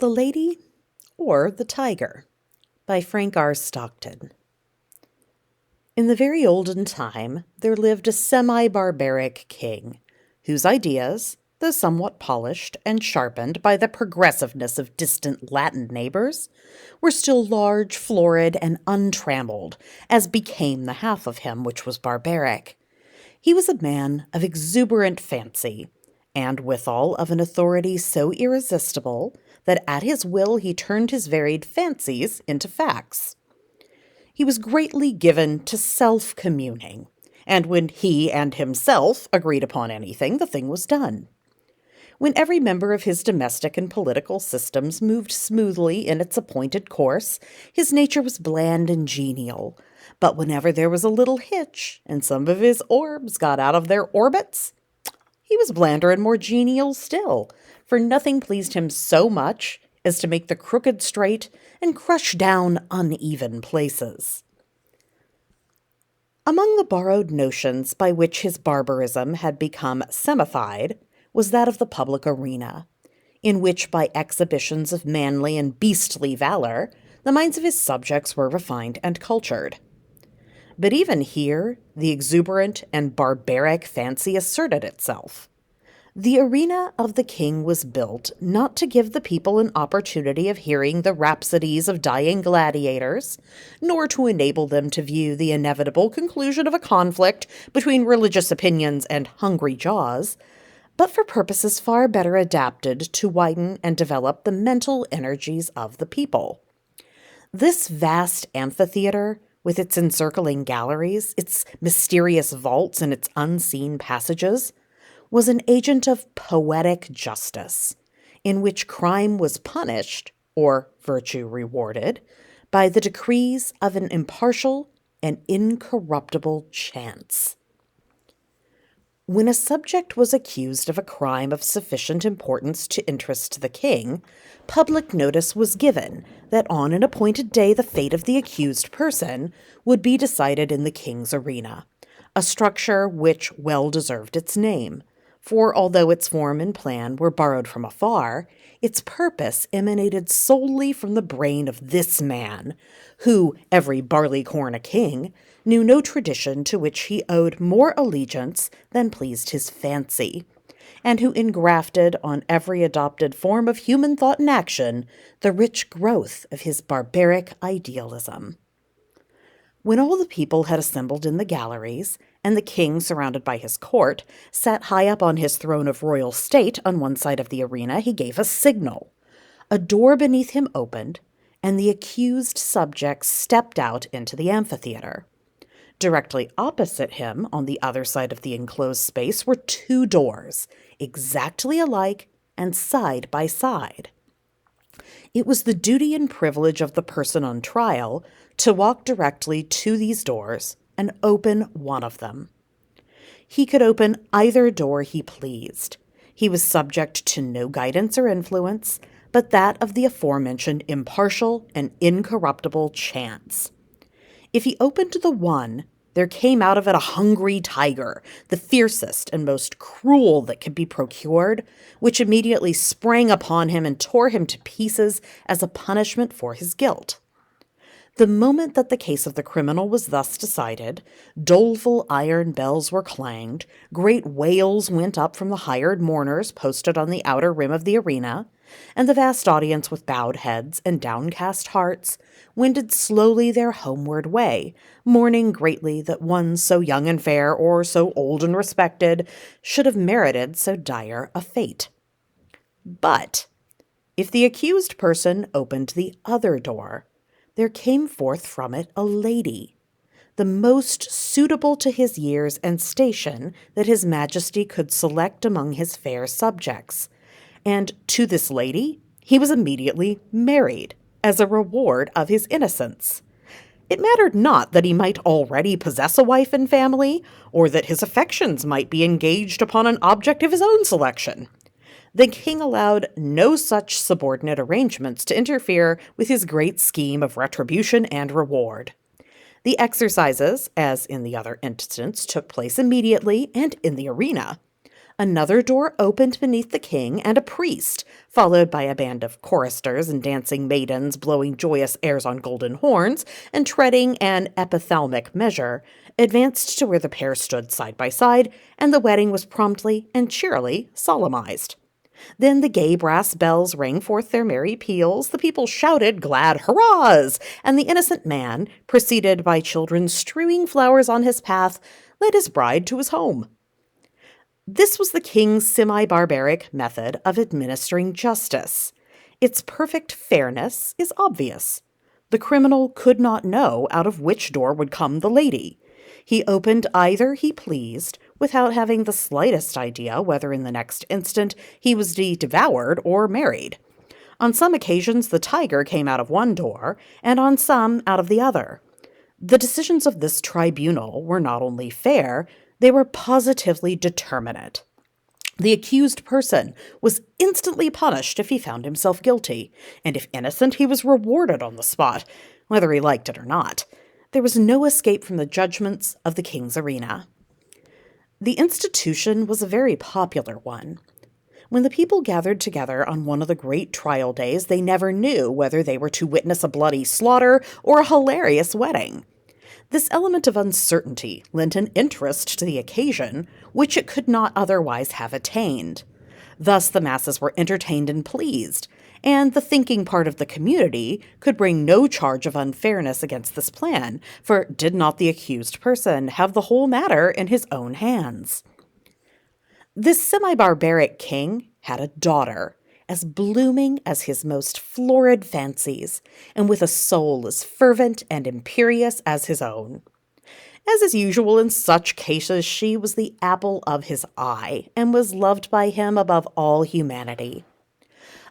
The Lady or the Tiger by Frank R. Stockton. In the very olden time, there lived a semi-barbaric king, whose ideas, though somewhat polished and sharpened by the progressiveness of distant Latin neighbors, were still large, florid, and untrammeled, as became the half of him which was barbaric. He was a man of exuberant fancy, and withal of an authority so irresistible that at his will he turned his varied fancies into facts. He was greatly given to self-communing, and when he and himself agreed upon anything, the thing was done. When every member of his domestic and political systems moved smoothly in its appointed course, his nature was bland and genial. But whenever there was a little hitch, and some of his orbs got out of their orbits, he was blander and more genial still, for nothing pleased him so much as to make the crooked straight and crush down uneven places. Among the borrowed notions by which his barbarism had become semified was that of the public arena, in which by exhibitions of manly and beastly valor, the minds of his subjects were refined and cultured. But even here, the exuberant and barbaric fancy asserted itself. The arena of the king was built not to give the people an opportunity of hearing the rhapsodies of dying gladiators, nor to enable them to view the inevitable conclusion of a conflict between religious opinions and hungry jaws, but for purposes far better adapted to widen and develop the mental energies of the people. This vast amphitheater, with its encircling galleries, its mysterious vaults, and its unseen passages, was an agent of poetic justice, in which crime was punished, or virtue rewarded, by the decrees of an impartial and incorruptible chance. When a subject was accused of a crime of sufficient importance to interest the king, public notice was given that on an appointed day the fate of the accused person would be decided in the king's arena, a structure which well deserved its name. For although its form and plan were borrowed from afar, its purpose emanated solely from the brain of this man, who, every barleycorn a king, knew no tradition to which he owed more allegiance than pleased his fancy, and who engrafted on every adopted form of human thought and action the rich growth of his barbaric idealism. When all the people had assembled in the galleries, and the king, surrounded by his court, sat high up on his throne of royal state on one side of the arena, he gave a signal. A door beneath him opened, and the accused subjects stepped out into the amphitheater. Directly opposite him, on the other side of the enclosed space, were two doors, exactly alike and side by side. It was the duty and privilege of the person on trial to walk directly to these doors and open one of them. He could open either door he pleased. He was subject to no guidance or influence, but that of the aforementioned impartial and incorruptible chance. If he opened the one, there came out of it a hungry tiger, the fiercest and most cruel that could be procured, which immediately sprang upon him and tore him to pieces as a punishment for his guilt. The moment that the case of the criminal was thus decided, doleful iron bells were clanged, great wails went up from the hired mourners posted on the outer rim of the arena, and the vast audience with bowed heads and downcast hearts wended slowly their homeward way, mourning greatly that one so young and fair or so old and respected should have merited so dire a fate. But if the accused person opened the other door, there came forth from it a lady, the most suitable to his years and station that his majesty could select among his fair subjects, and to this lady he was immediately married, as a reward of his innocence. It mattered not that he might already possess a wife and family, or that his affections might be engaged upon an object of his own selection. The king allowed no such subordinate arrangements to interfere with his great scheme of retribution and reward. The exercises, as in the other instance, took place immediately and in the arena. Another door opened beneath the king, and a priest, followed by a band of choristers and dancing maidens blowing joyous airs on golden horns and treading an epithalamic measure, advanced to where the pair stood side by side, and the wedding was promptly and cheerily solemnized. Then the gay brass bells rang forth their merry peals, the people shouted glad hurrahs, and the innocent man, preceded by children strewing flowers on his path, led his bride to his home. This was the king's semi-barbaric method of administering justice. Its perfect fairness is obvious. The criminal could not know out of which door would come the lady. He opened either he pleased, without having the slightest idea whether in the next instant he was to be devoured or married. On some occasions the tiger came out of one door, and on some out of the other. The decisions of this tribunal were not only fair, they were positively determinate. The accused person was instantly punished if he found himself guilty, and if innocent, he was rewarded on the spot, whether he liked it or not. There was no escape from the judgments of the king's arena. The institution was a very popular one. When the people gathered together on one of the great trial days, they never knew whether they were to witness a bloody slaughter or a hilarious wedding. This element of uncertainty lent an interest to the occasion, which it could not otherwise have attained. Thus the masses were entertained and pleased, and the thinking part of the community could bring no charge of unfairness against this plan, for did not the accused person have the whole matter in his own hands? This semi-barbaric king had a daughter, as blooming as his most florid fancies, and with a soul as fervent and imperious as his own. As is usual in such cases, she was the apple of his eye, and was loved by him above all humanity.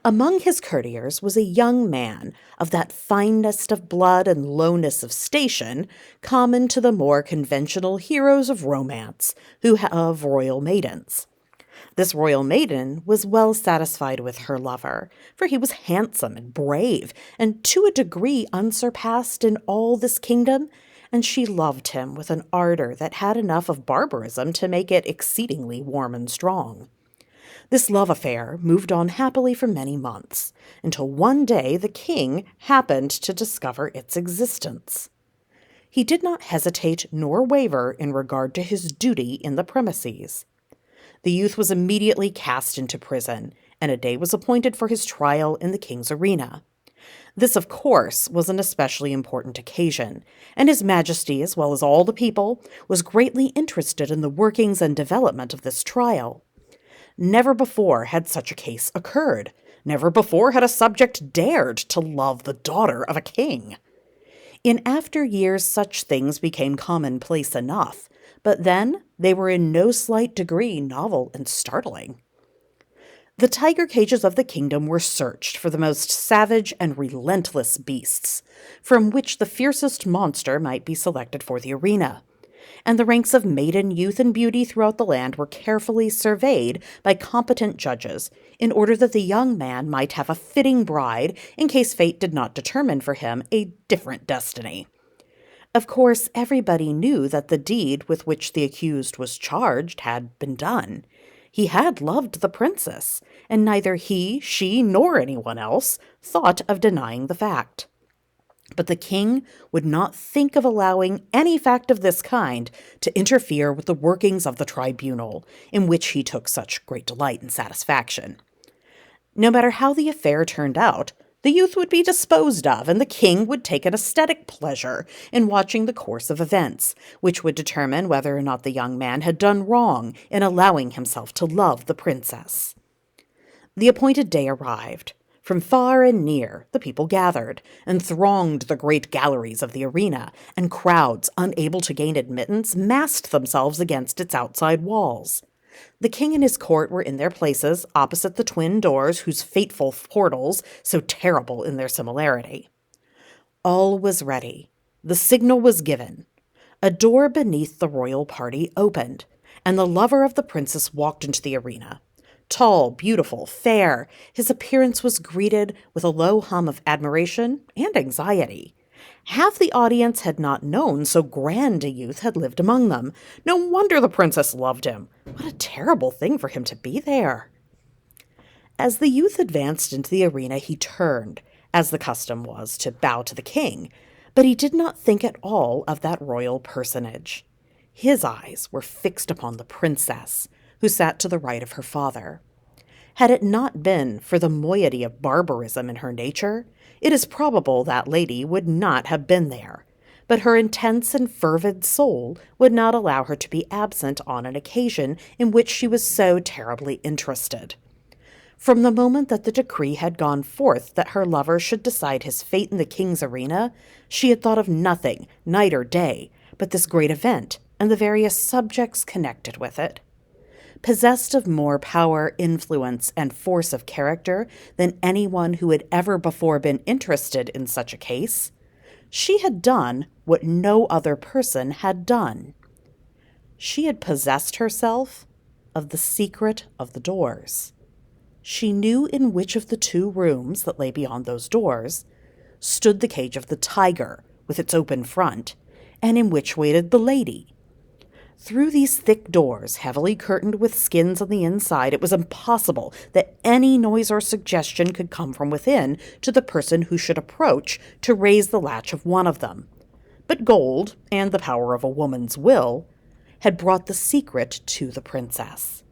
Among his courtiers was a young man of that fineness of blood and lowness of station common to the more conventional heroes of romance, who have royal maidens. This royal maiden was well satisfied with her lover, for he was handsome and brave, and to a degree unsurpassed in all this kingdom, and she loved him with an ardor that had enough of barbarism to make it exceedingly warm and strong. This love affair moved on happily for many months, until one day the king happened to discover its existence. He did not hesitate nor waver in regard to his duty in the premises. The youth was immediately cast into prison, and a day was appointed for his trial in the king's arena. This, of course, was an especially important occasion, and His Majesty, as well as all the people, was greatly interested in the workings and development of this trial. Never before had such a case occurred. Never before had a subject dared to love the daughter of a king. In after years such things became commonplace enough, but then they were in no slight degree novel and startling. The tiger cages of the kingdom were searched for the most savage and relentless beasts, from which the fiercest monster might be selected for the arena, and the ranks of maiden youth and beauty throughout the land were carefully surveyed by competent judges in order that the young man might have a fitting bride in case fate did not determine for him a different destiny. Of course, everybody knew that the deed with which the accused was charged had been done. He had loved the princess, and neither he, she, nor anyone else thought of denying the fact. But the king would not think of allowing any fact of this kind to interfere with the workings of the tribunal, in which he took such great delight and satisfaction. No matter how the affair turned out, the youth would be disposed of, and the king would take an aesthetic pleasure in watching the course of events, which would determine whether or not the young man had done wrong in allowing himself to love the princess. The appointed day arrived. From far and near, the people gathered, and thronged the great galleries of the arena, and crowds, unable to gain admittance, massed themselves against its outside walls. The king and his court were in their places, opposite the twin doors whose fateful portals, so terrible in their similarity. All was ready. The signal was given. A door beneath the royal party opened, and the lover of the princess walked into the arena. Tall, beautiful, fair, his appearance was greeted with a low hum of admiration and anxiety. Half the audience had not known so grand a youth had lived among them. No wonder the princess loved him. What a terrible thing for him to be there. As the youth advanced into the arena, he turned, as the custom was, to bow to the king, but he did not think at all of that royal personage. His eyes were fixed upon the princess, who sat to the right of her father. Had it not been for the moiety of barbarism in her nature, it is probable that lady would not have been there, but her intense and fervid soul would not allow her to be absent on an occasion in which she was so terribly interested. From the moment that the decree had gone forth that her lover should decide his fate in the king's arena, she had thought of nothing, night or day, but this great event and the various subjects connected with it. Possessed of more power, influence, and force of character than anyone who had ever before been interested in such a case, she had done what no other person had done. She had possessed herself of the secret of the doors. She knew in which of the two rooms that lay beyond those doors stood the cage of the tiger with its open front, and in which waited the lady. Through these thick doors, heavily curtained with skins on the inside, it was impossible that any noise or suggestion could come from within to the person who should approach to raise the latch of one of them. But gold, and the power of a woman's will, had brought the secret to the princess.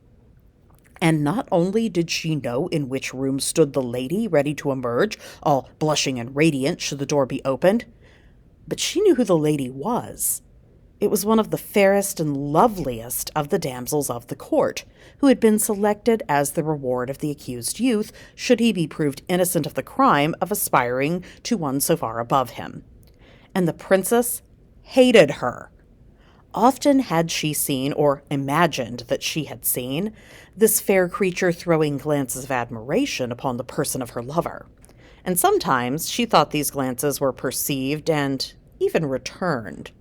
And not only did she know in which room stood the lady ready to emerge, all blushing and radiant should the door be opened, but she knew who the lady was. It was one of the fairest and loveliest of the damsels of the court, who had been selected as the reward of the accused youth, should he be proved innocent of the crime of aspiring to one so far above him. And the princess hated her. Often had she seen, or imagined that she had seen, this fair creature throwing glances of admiration upon the person of her lover. And sometimes she thought these glances were perceived and even returned.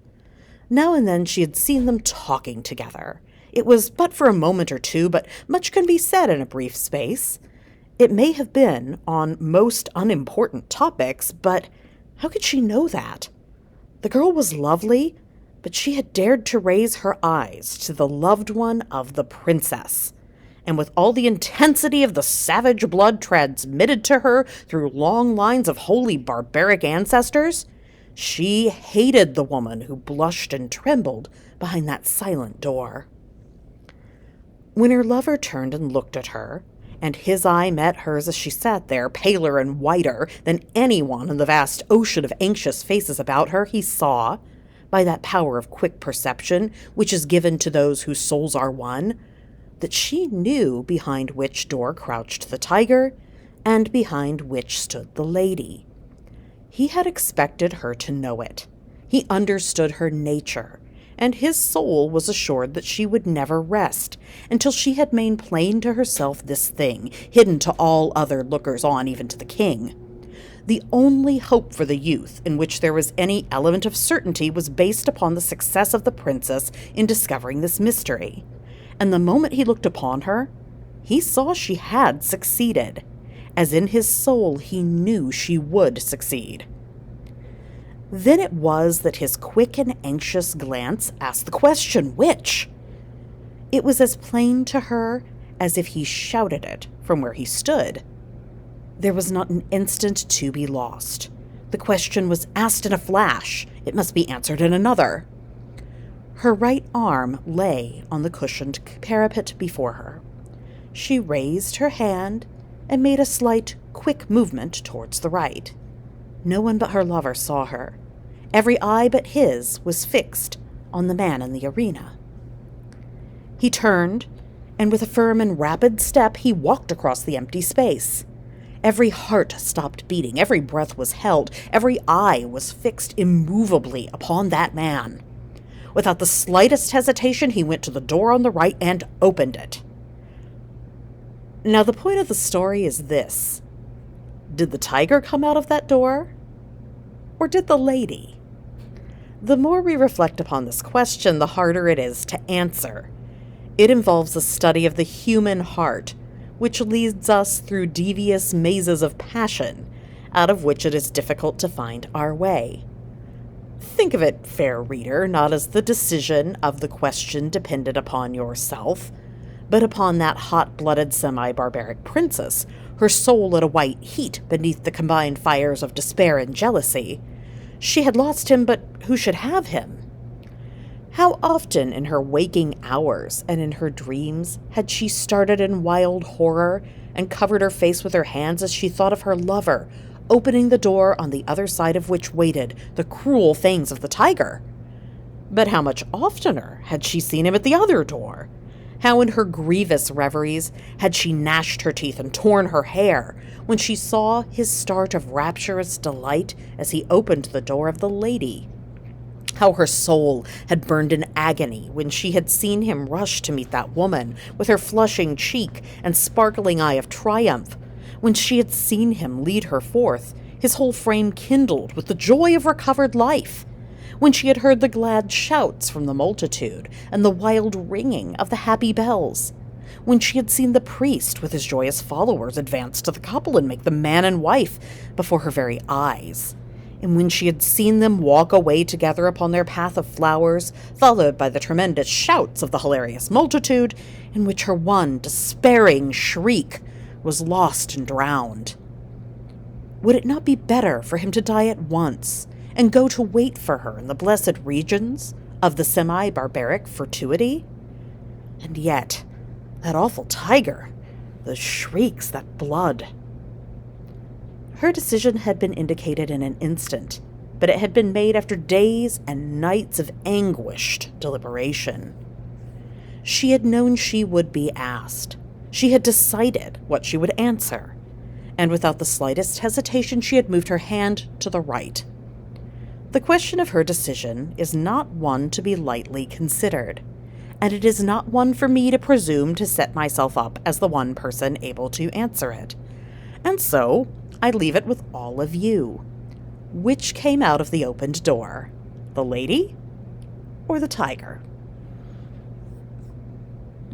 Now and then she had seen them talking together. It was but for a moment or two, but much can be said in a brief space. It may have been on most unimportant topics, but how could she know that? The girl was lovely, but she had dared to raise her eyes to the loved one of the princess. And with all the intensity of the savage blood transmitted to her through long lines of holy barbaric ancestors, she hated the woman who blushed and trembled behind that silent door. When her lover turned and looked at her, and his eye met hers as she sat there, paler and whiter than anyone in the vast ocean of anxious faces about her, he saw, by that power of quick perception which is given to those whose souls are one, that she knew behind which door crouched the tiger, and behind which stood the lady. He had expected her to know it. He understood her nature, and his soul was assured that she would never rest until she had made plain to herself this thing, hidden to all other lookers-on, even to the king. The only hope for the youth in which there was any element of certainty was based upon the success of the princess in discovering this mystery. And the moment he looked upon her, he saw she had succeeded, as in his soul he knew she would succeed. Then it was that his quick and anxious glance asked the question, which? It was as plain to her as if he shouted it from where he stood. There was not an instant to be lost. The question was asked in a flash. It must be answered in another. Her right arm lay on the cushioned parapet before her. She raised her hand and made a slight, quick movement towards the right. No one but her lover saw her. Every eye but his was fixed on the man in the arena. He turned, and with a firm and rapid step he walked across the empty space. Every heart stopped beating, every breath was held, every eye was fixed immovably upon that man. Without the slightest hesitation, he went to the door on the right and opened it. Now, the point of the story is this. Did the tiger come out of that door? Or did the lady? The more we reflect upon this question, the harder it is to answer. It involves a study of the human heart, which leads us through devious mazes of passion, out of which it is difficult to find our way. Think of it, fair reader, not as the decision of the question depended upon yourself, but upon that hot-blooded semi-barbaric princess, her soul at a white heat beneath the combined fires of despair and jealousy. She had lost him, but who should have him? How often in her waking hours and in her dreams had she started in wild horror and covered her face with her hands as she thought of her lover, opening the door on the other side of which waited the cruel fangs of the tiger? But how much oftener had she seen him at the other door? How in her grievous reveries had she gnashed her teeth and torn her hair when she saw his start of rapturous delight as he opened the door of the lady? How her soul had burned in agony when she had seen him rush to meet that woman with her flushing cheek and sparkling eye of triumph, when she had seen him lead her forth, his whole frame kindled with the joy of recovered life, when she had heard the glad shouts from the multitude and the wild ringing of the happy bells, when she had seen the priest with his joyous followers advance to the couple and make them man and wife before her very eyes, and when she had seen them walk away together upon their path of flowers, followed by the tremendous shouts of the hilarious multitude, in which her one despairing shriek was lost and drowned. Would it not be better for him to die at once, and go to wait for her in the blessed regions of the semi-barbaric fatuity? And yet, that awful tiger, those shrieks, that blood. Her decision had been indicated in an instant, but it had been made after days and nights of anguished deliberation. She had known she would be asked. She had decided what she would answer, and without the slightest hesitation she had moved her hand to the right. The question of her decision is not one to be lightly considered, and it is not one for me to presume to set myself up as the one person able to answer it. And so I leave it with all of you. Which came out of the opened door, the lady or the tiger?